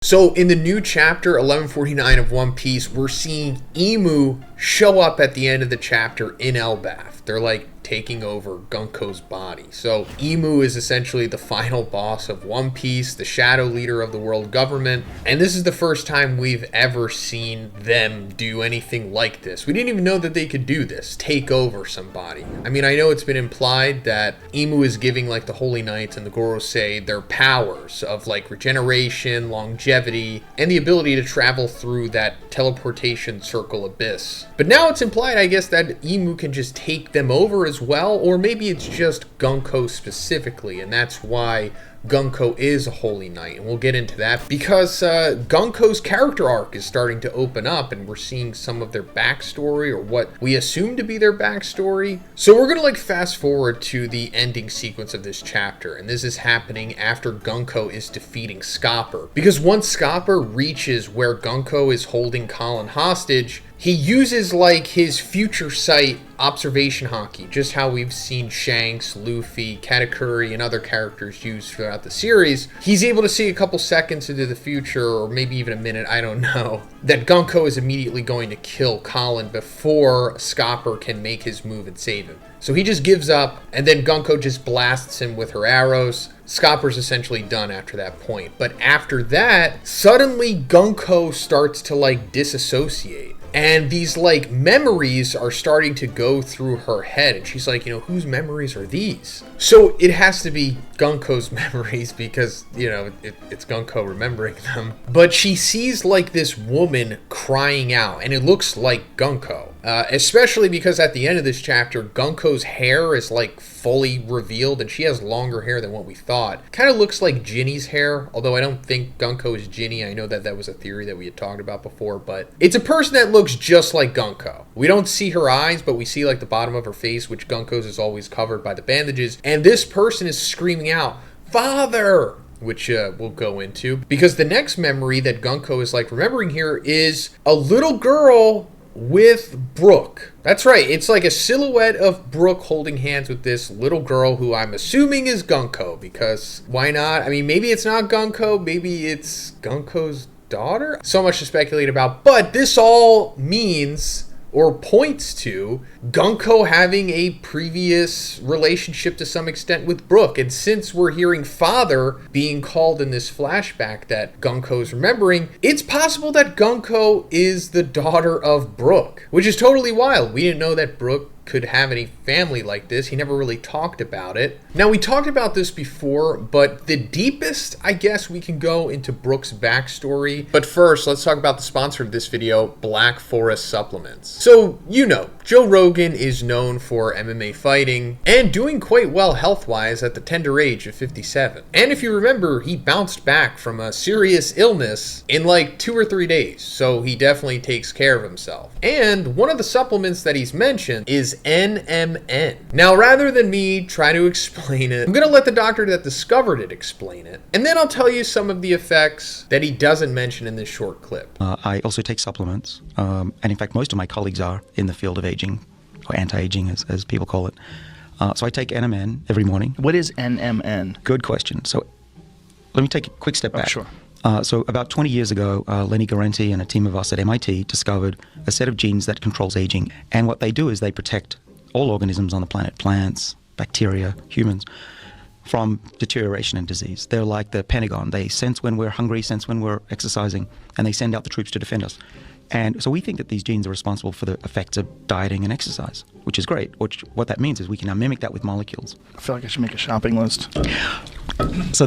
So in the new chapter 1149 of One Piece, we're seeing Emu show up at the end of the chapter in Elbaf. They're like taking over Gunko's body. So Emu is essentially the final boss of One Piece, the shadow leader of the world government. And this is the first time we've ever seen them do anything like this. We didn't even know that they could do this, take over somebody. I mean, I know it's been implied that Emu is giving like the Holy Knights and the Gorosei their powers of like regeneration, longevity, and the ability to travel through that teleportation circle abyss. But now it's implied, I guess, that Emu can just take them over as well, or maybe it's just Gunko specifically, and that's why Gunko is a Holy Knight, and we'll get into that because Gunko's character arc is starting to open up, and we're seeing some of their backstory, or what we assume to be their backstory. So we're gonna like fast forward to the ending sequence of this chapter, and this is happening after Gunko is defeating Scopper, because once Scopper reaches where Gunko is holding Colin hostage, he uses like his future sight observation haki, just how we've seen Shanks, Luffy, Katakuri, and other characters use throughout the series. He's able to see a couple seconds into the future, or maybe even a minute, I don't know, that Gunko is immediately going to kill Colin before Scopper can make his move and save him. So he just gives up, and then Gunko just blasts him with her arrows. Scopper's essentially done after that point. But after that, suddenly Gunko starts to like disassociate. And these like memories are starting to go through her head. And she's like, you know, whose memories are these? So it has to be Gunko's memories because, you know, it's Gunko remembering them. But she sees like this woman crying out, and it looks like Gunko. Especially because at the end of this chapter, Gunko's hair is like fully revealed, and she has longer hair than what we thought. Kind of looks like Ginny's hair, although I don't think Gunko is Ginny. I know that that was a theory that we had talked about before, but it's a person that looks just like Gunko. We don't see her eyes, but we see like the bottom of her face, which Gunko's is always covered by the bandages, and this person is screaming out, "Father!" which we'll go into, because the next memory that Gunko is like remembering here is a little girl with Brook. That's right, it's like a silhouette of Brook holding hands with this little girl who I'm assuming is Gunko, because why not? I mean, maybe it's not Gunko, maybe it's Gunko's daughter? So much to speculate about, but this all means or points to Gunko having a previous relationship to some extent with Brook. And since we're hearing father being called in this flashback that Gunko's remembering, it's possible that Gunko is the daughter of Brook, which is totally wild. We didn't know that Brook could have any family like this. He never really talked about it. Now, we talked about this before, but the deepest, I guess, we can go into Brook's backstory. But first, let's talk about the sponsor of this video, Black Forest Supplements. So, you know, Joe Rogan is known for MMA fighting and doing quite well health-wise at the tender age of 57. And if you remember, he bounced back from a serious illness in like 2 or 3 days. So he definitely takes care of himself. And one of the supplements that he's mentioned is NMN. Now, rather than me try to explain it, I'm gonna let the doctor that discovered it explain it, and then I'll tell you some of the effects that he doesn't mention in this short clip. I also take supplements, and in fact most of my colleagues are in the field of aging, or anti-aging as people call it. So I take NMN every morning. What is NMN? Good question. So let me take a quick step back. Sure. So about 20 years ago, Lenny Guarente and a team of us at MIT discovered a set of genes that controls aging. And what they do is they protect all organisms on the planet, plants, bacteria, humans, from deterioration and disease. They're like the Pentagon. They sense when we're hungry, sense when we're exercising, and they send out the troops to defend us. And so we think that these genes are responsible for the effects of dieting and exercise, which is great. What that means is we can now mimic that with molecules. I feel like I should make a shopping list. So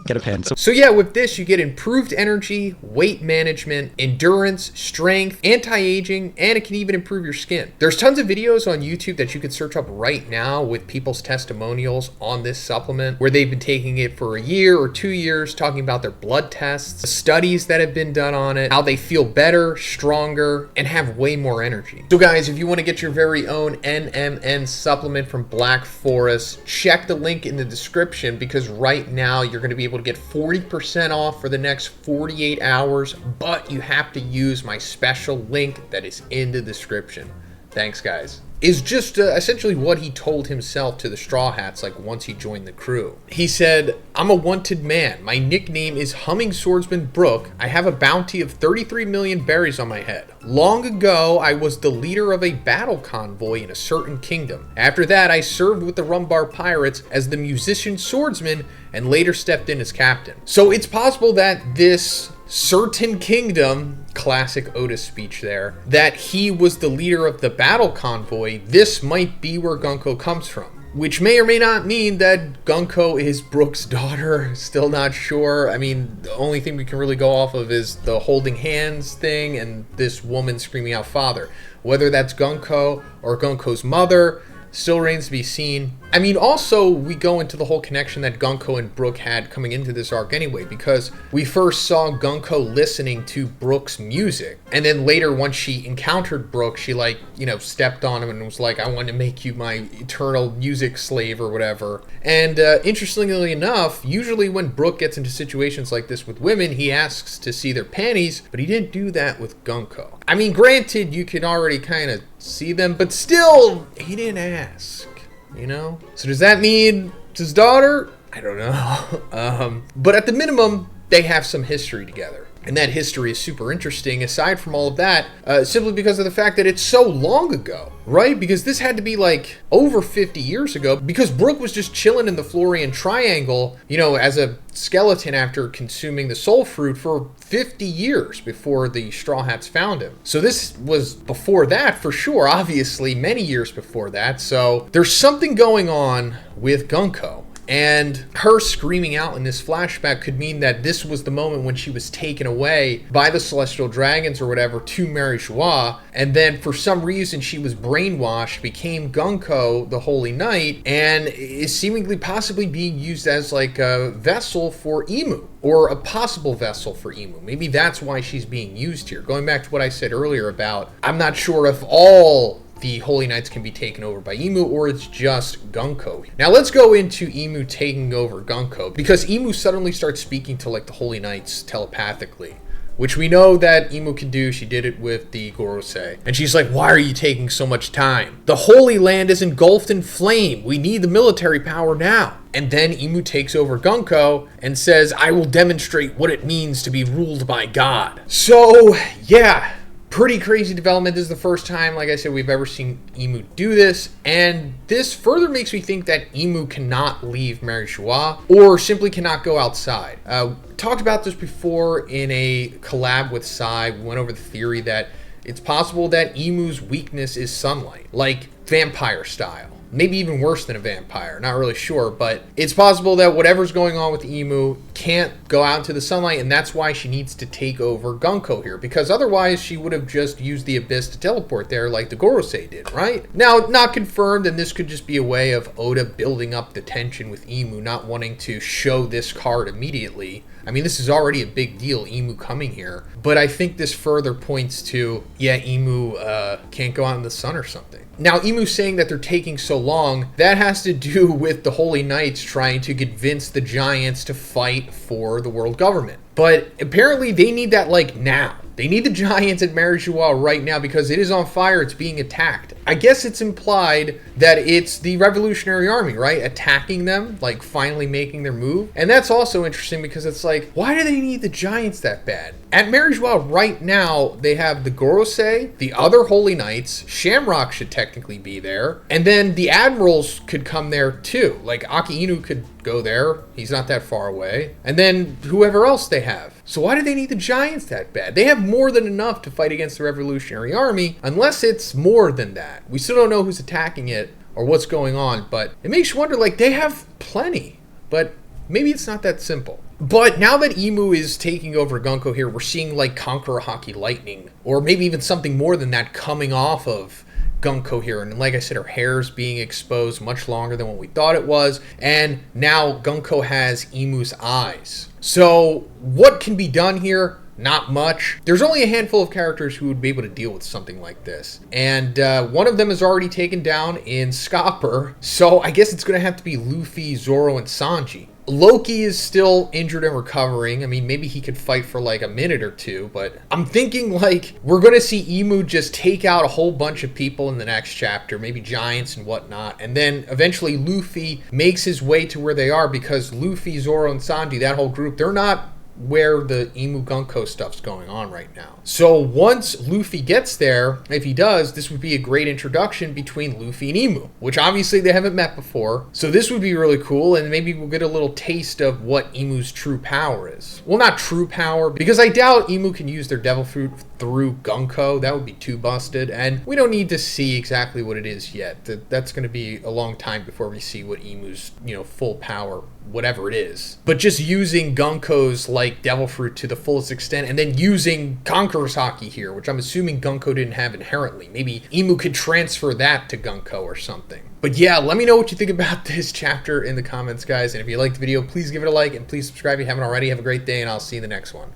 get a pen. So yeah, with this, you get improved energy, weight management, endurance, strength, anti-aging, and it can even improve your skin. There's tons of videos on YouTube that you can search up right now with people's testimonials on this supplement, where they've been taking it for a year or 2 years, talking about their blood tests, the studies that have been done on it, how they feel better, stronger, and have way more energy. So guys, if you want to get your very own NMN supplement from Black Forest, check the link in the description, because right now you're going to be able to get 40% off for the next 48 hours, but you have to use my special link that is in the description. Thanks, guys. is just essentially what he told himself to the Straw Hats, like, once he joined the crew. He said, "I'm a wanted man. My nickname is Humming Swordsman Brook. I have a bounty of 33 million berries on my head. Long ago, I was the leader of a battle convoy in a certain kingdom. After that, I served with the Rumbar Pirates as the musician swordsman and later stepped in as captain." So it's possible that this certain kingdom, classic Otis speech there, that he was the leader of the battle convoy, this might be where Gunko comes from. Which may or may not mean that Gunko is Brook's daughter. Still not sure. I mean, the only thing we can really go off of is the holding hands thing and this woman screaming out father. Whether that's Gunko or Gunko's mother still remains to be seen. I mean, also, we go into the whole connection that Gunko and Brook had coming into this arc anyway, because we first saw Gunko listening to Brook's music, and then later, once she encountered Brook, she, like, stepped on him and was like, "I want to make you my eternal music slave," or whatever. And interestingly enough, usually when Brook gets into situations like this with women, he asks to see their panties, but he didn't do that with Gunko. I mean, granted, you can already kind of see them, but still, he didn't ask. So does that mean it's his daughter? I don't know. But at the minimum, they have some history together. And that history is super interesting, aside from all of that, simply because of the fact that it's so long ago, right? Because this had to be like over 50 years ago, because Brook was just chilling in the Florian Triangle, as a skeleton after consuming the soul fruit for 50 years before the Straw Hats found him. So this was before that, for sure, obviously, many years before that. So there's something going on with Gunko. And her screaming out in this flashback could mean that this was the moment when she was taken away by the Celestial Dragons or whatever to Mary Joie, and then for some reason she was brainwashed, became Gunko, the Holy Knight, and is seemingly possibly being used as like a vessel for Emu, or a possible vessel for Emu. Maybe that's why she's being used here. Going back to what I said earlier about, I'm not sure if all the Holy Knights can be taken over by Emu, or it's just Gunko. Now let's go into Emu taking over Gunko, because Emu suddenly starts speaking to like the Holy Knights telepathically, which we know that Emu can do. She did it with the Gorosei. And she's like, "Why are you taking so much time? The Holy Land is engulfed in flame. We need the military power now." And then Emu takes over Gunko and says, "I will demonstrate what it means to be ruled by God." So, yeah. Pretty crazy development. This is the first time, like I said, we've ever seen Emu do this, and this further makes me think that Emu cannot leave Mary Joie, or simply cannot go outside. Talked about this before in a collab with Sai. We went over the theory that it's possible that Emu's weakness is sunlight, like vampire style. Maybe even worse than a vampire, not really sure, but it's possible that whatever's going on with Emu can't go out into the sunlight, and that's why she needs to take over Gunko here, because otherwise she would have just used the Abyss to teleport there like the Gorosei did, right? Now, not confirmed, and this could just be a way of Oda building up the tension with Emu, not wanting to show this card immediately. I mean, this is already a big deal, Emu coming here, but I think this further points to, Emu can't go out in the sun or something. Now, Emu saying that they're taking so long, that has to do with the Holy Knights trying to convince the Giants to fight for the world government. But apparently they need that, like, now. They need the Giants at Mary Joie right now because it is on fire, it's being attacked. I guess it's implied that it's the Revolutionary Army, right? Attacking them, like finally making their move. And that's also interesting because it's like, why do they need the Giants that bad? At Mary Joie right now, they have the Gorosei, the other Holy Knights, Shamrock should technically be there, and then the Admirals could come there too. Like Aki Inu could go there, he's not that far away, and then whoever else they have. So why do they need the Giants that bad? They have more than enough to fight against the Revolutionary Army, unless it's more than that. We still don't know who's attacking it or what's going on, but it makes you wonder, like, they have plenty, but maybe it's not that simple. But now that Emu is taking over Gunko here, we're seeing like Conqueror Haki Lightning, or maybe even something more than that coming off of Gunko here. And like I said, her hair's being exposed much longer than what we thought it was. And now Gunko has Emu's eyes. So what can be done here? Not much. There's only a handful of characters who would be able to deal with something like this. And one of them is already taken down in Scopper. So I guess it's going to have to be Luffy, Zoro, and Sanji. Loki is still injured and recovering. I mean, maybe he could fight for like a minute or two, but I'm thinking like we're going to see Emu just take out a whole bunch of people in the next chapter, maybe giants and whatnot, and then eventually Luffy makes his way to where they are, because Luffy, Zoro, and Sanji, that whole group, they're not where the Emu Gunkko stuff's going on right now. So once Luffy gets there, if he does, this would be a great introduction between Luffy and Emu, which obviously they haven't met before. So this would be really cool, and maybe we'll get a little taste of what Emu's true power is. Well, not true power, because I doubt Emu can use their devil fruit through Gunko. That would be too busted, and we don't need to see exactly what it is yet. That's going to be a long time before we see what Emu's, full power, whatever it is. But just using Gunko's like devil fruit to the fullest extent, and then using Conqueror's Haki here, which I'm assuming Gunko didn't have inherently. Maybe Emu could transfer that to Gunko or something. But yeah, let me know what you think about this chapter in the comments, guys. And if you liked the video, please give it a like, and please subscribe if you haven't already. Have a great day, and I'll see you in the next one.